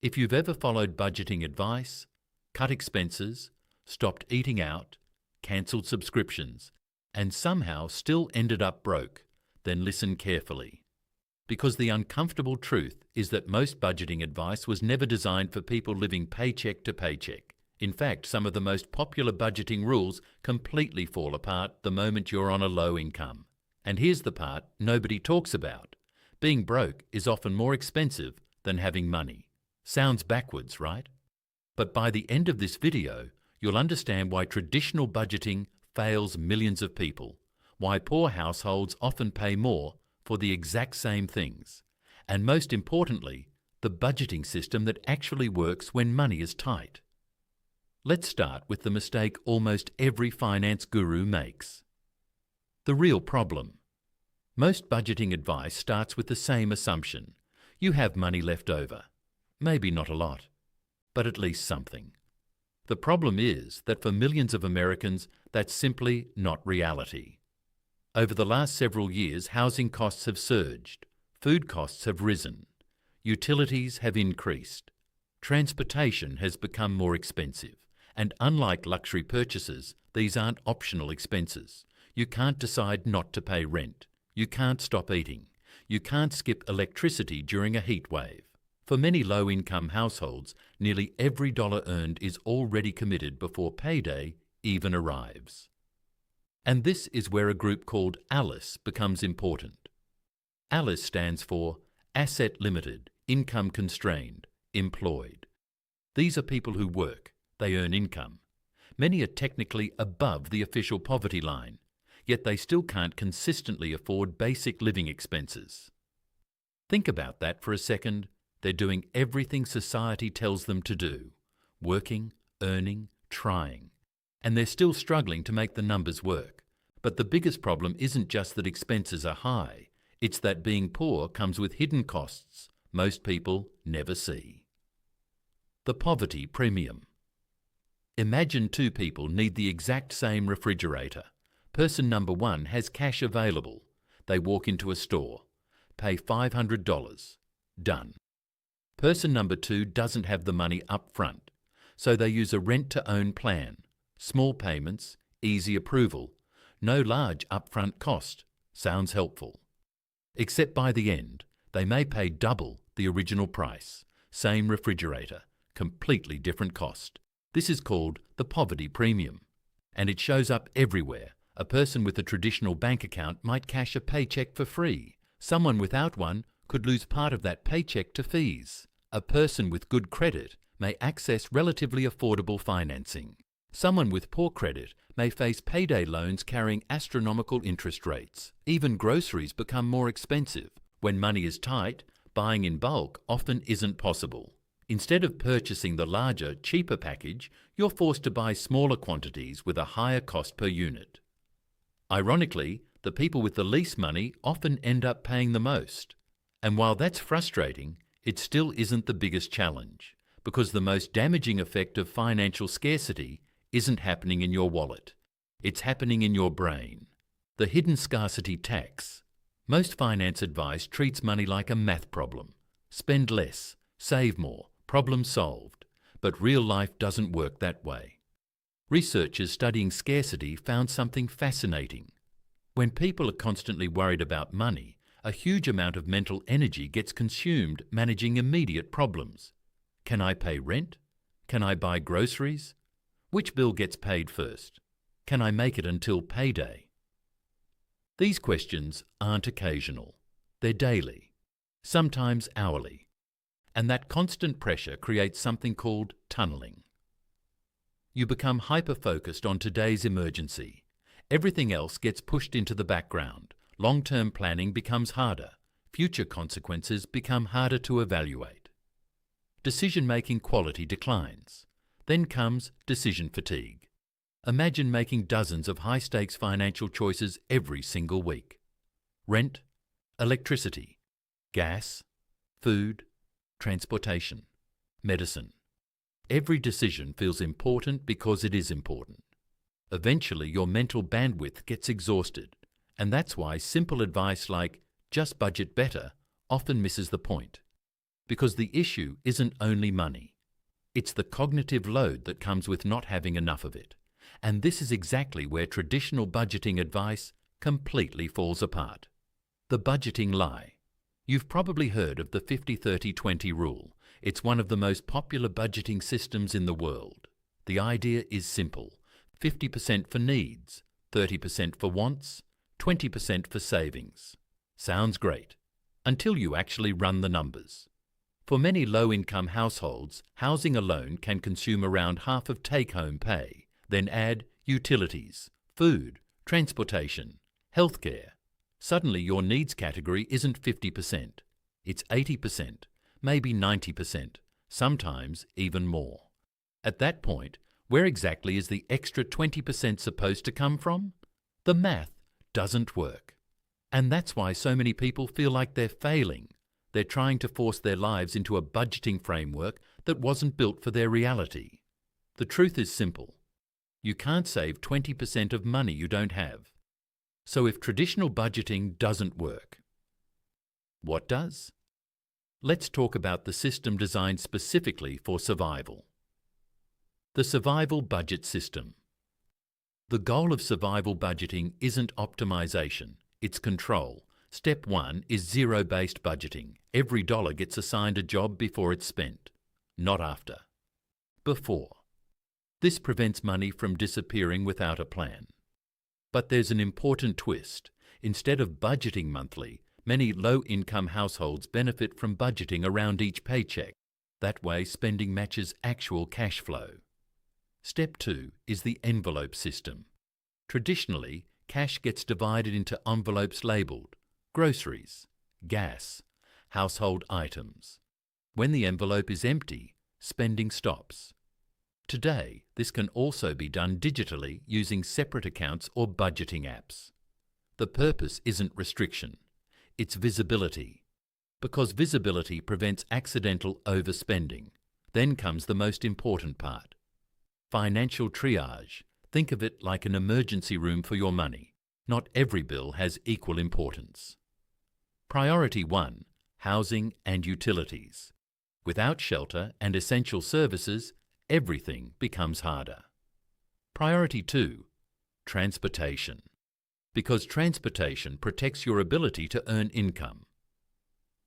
If you've ever followed budgeting advice, cut expenses, stopped eating out, cancelled subscriptions, and somehow still ended up broke, then listen carefully. Because the uncomfortable truth is that most budgeting advice was never designed for people living paycheck to paycheck. In fact, some of the most popular budgeting rules completely fall apart the moment you're on a low income. And here's the part nobody talks about. Being broke is often more expensive than having money. Sounds backwards, right? But by the end of this video, you'll understand why traditional budgeting fails millions of people, why poor households often pay more for the exact same things, and most importantly, the budgeting system that actually works when money is tight. Let's start with the mistake almost every finance guru makes. The real problem. Most budgeting advice starts with the same assumption. You have money left over. Maybe not a lot, but at least something. The problem is that for millions of Americans, that's simply not reality. Over the last several years, housing costs have surged, food costs have risen, utilities have increased, transportation has become more expensive, and unlike luxury purchases, these aren't optional expenses. You can't decide not to pay rent. You can't stop eating. You can't skip electricity during a heat wave. For many low-income households, nearly every dollar earned is already committed before payday even arrives. And this is where a group called ALICE becomes important. ALICE stands for Asset Limited, Income Constrained, Employed. These are people who work, they earn income. Many are technically above the official poverty line, yet they still can't consistently afford basic living expenses. Think about that for a second. They're doing everything society tells them to do, working, earning, trying, and they're still struggling to make the numbers work. But the biggest problem isn't just that expenses are high, it's that being poor comes with hidden costs most people never see. The poverty premium. Imagine two people need the exact same refrigerator. Person number one has cash available. They walk into a store, pay $500, done. Person number two doesn't have the money up front, so they use a rent-to-own plan. Small payments, easy approval, no large upfront cost. Sounds helpful. Except by the end, they may pay double the original price. Same refrigerator, completely different cost. This is called the poverty premium, and it shows up everywhere. A person with a traditional bank account might cash a paycheck for free. Someone without one could lose part of that paycheck to fees. A person with good credit may access relatively affordable financing. Someone with poor credit may face payday loans carrying astronomical interest rates. Even groceries become more expensive. When money is tight, buying in bulk often isn't possible. Instead of purchasing the larger, cheaper package, you're forced to buy smaller quantities with a higher cost per unit. Ironically, the people with the least money often end up paying the most. And while that's frustrating, it still isn't the biggest challenge, because the most damaging effect of financial scarcity isn't happening in your wallet. It's happening in your brain. The hidden scarcity tax. Most finance advice treats money like a math problem. Spend less, save more, problem solved. But real life doesn't work that way. Researchers studying scarcity found something fascinating. When people are constantly worried about money, a huge amount of mental energy gets consumed managing immediate problems. Can I pay rent? Can I buy groceries? Which bill gets paid first? Can I make it until payday? These questions aren't occasional. They're daily, sometimes hourly. And that constant pressure creates something called tunneling. You become hyper-focused on today's emergency. Everything else gets pushed into the background. Long-term planning becomes harder. Future consequences become harder to evaluate. Decision-making quality declines. Then comes decision fatigue. Imagine making dozens of high-stakes financial choices every single week. Rent, electricity, gas, food, transportation, medicine. Every decision feels important because it is important. Eventually, your mental bandwidth gets exhausted, and that's why simple advice like just budget better often misses the point. Because the issue isn't only money. It's the cognitive load that comes with not having enough of it. And this is exactly where traditional budgeting advice completely falls apart. The budgeting lie. You've probably heard of the 50-30-20 rule. It's one of the most popular budgeting systems in the world. The idea is simple. 50% for needs, 30% for wants, 20% for savings. Sounds great, until you actually run the numbers. For many low-income households, housing alone can consume around half of take-home pay. Then add utilities, food, transportation, healthcare. Suddenly your needs category isn't 50%. It's 80%, maybe 90%, sometimes even more. At that point, where exactly is the extra 20% supposed to come from? The math doesn't work. And that's why so many people feel like they're failing. They're trying to force their lives into a budgeting framework that wasn't built for their reality. The truth is simple. You can't save 20% of money you don't have. So if traditional budgeting doesn't work, what does? Let's talk about the system designed specifically for survival. The survival budget system. The goal of survival budgeting isn't optimization, it's control. Step 1 is zero-based budgeting. Every dollar gets assigned a job before it's spent, not after. Before. This prevents money from disappearing without a plan. But there's an important twist. Instead of budgeting monthly, many low-income households benefit from budgeting around each paycheck. That way, spending matches actual cash flow. Step 2 is the envelope system. Traditionally, cash gets divided into envelopes labelled groceries, gas, household items. When the envelope is empty, spending stops. Today, this can also be done digitally using separate accounts or budgeting apps. The purpose isn't restriction, it's visibility. Because visibility prevents accidental overspending. Then comes the most important part. Financial triage. Think of it like an emergency room for your money. Not every bill has equal importance. Priority 1. Housing and utilities. Without shelter and essential services, everything becomes harder. Priority 2. Transportation. Because transportation protects your ability to earn income.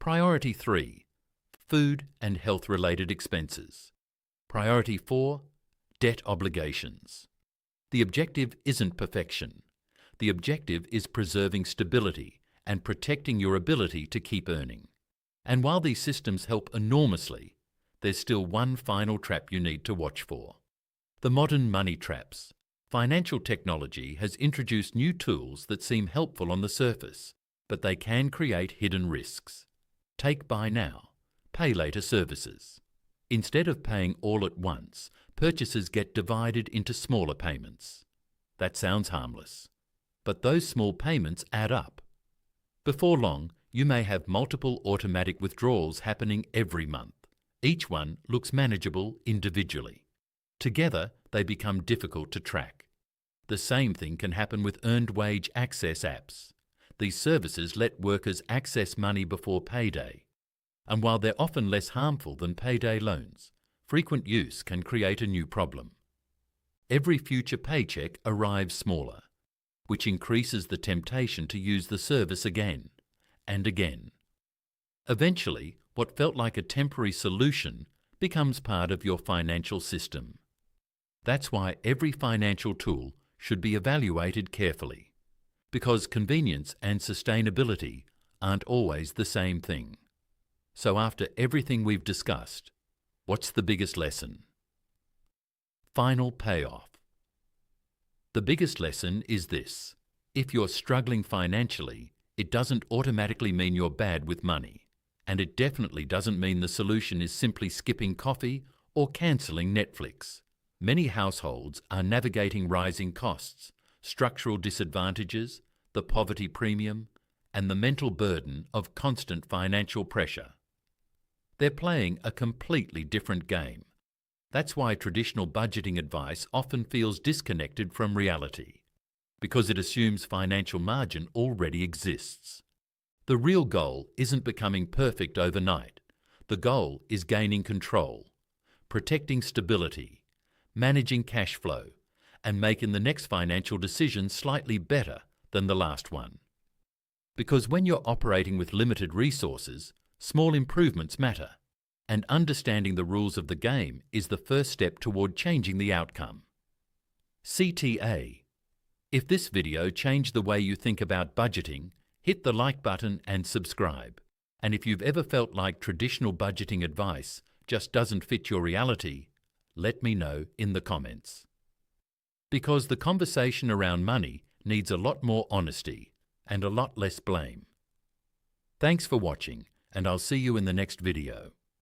Priority 3. Food and health-related expenses. Priority 4. Debt obligations. The objective isn't perfection. The objective is preserving stability and protecting your ability to keep earning. And while these systems help enormously, there's still one final trap you need to watch for. The modern money traps. Financial technology has introduced new tools that seem helpful on the surface, but they can create hidden risks. Take buy now, pay later services. Instead of paying all at once, purchases get divided into smaller payments. That sounds harmless, but those small payments add up. Before long, you may have multiple automatic withdrawals happening every month. Each one looks manageable individually. Together, they become difficult to track. The same thing can happen with earned wage access apps. These services let workers access money before payday. And while they're often less harmful than payday loans, frequent use can create a new problem. Every future paycheck arrives smaller, which increases the temptation to use the service again and again. Eventually, what felt like a temporary solution becomes part of your financial system. That's why every financial tool should be evaluated carefully, because convenience and sustainability aren't always the same thing. So after everything we've discussed, what's the biggest lesson? Final payoff. The biggest lesson is this. If you're struggling financially, it doesn't automatically mean you're bad with money. And it definitely doesn't mean the solution is simply skipping coffee or cancelling Netflix. Many households are navigating rising costs, structural disadvantages, the poverty premium, and the mental burden of constant financial pressure. They're playing a completely different game. That's why traditional budgeting advice often feels disconnected from reality, because it assumes financial margin already exists. The real goal isn't becoming perfect overnight. The goal is gaining control, protecting stability, managing cash flow, and making the next financial decision slightly better than the last one. Because when you're operating with limited resources, small improvements matter, and understanding the rules of the game is the first step toward changing the outcome. CTA. If this video changed the way you think about budgeting, hit the like button and subscribe. And if you've ever felt like traditional budgeting advice just doesn't fit your reality, let me know in the comments. Because the conversation around money needs a lot more honesty and a lot less blame. Thanks for watching, and I'll see you in the next video.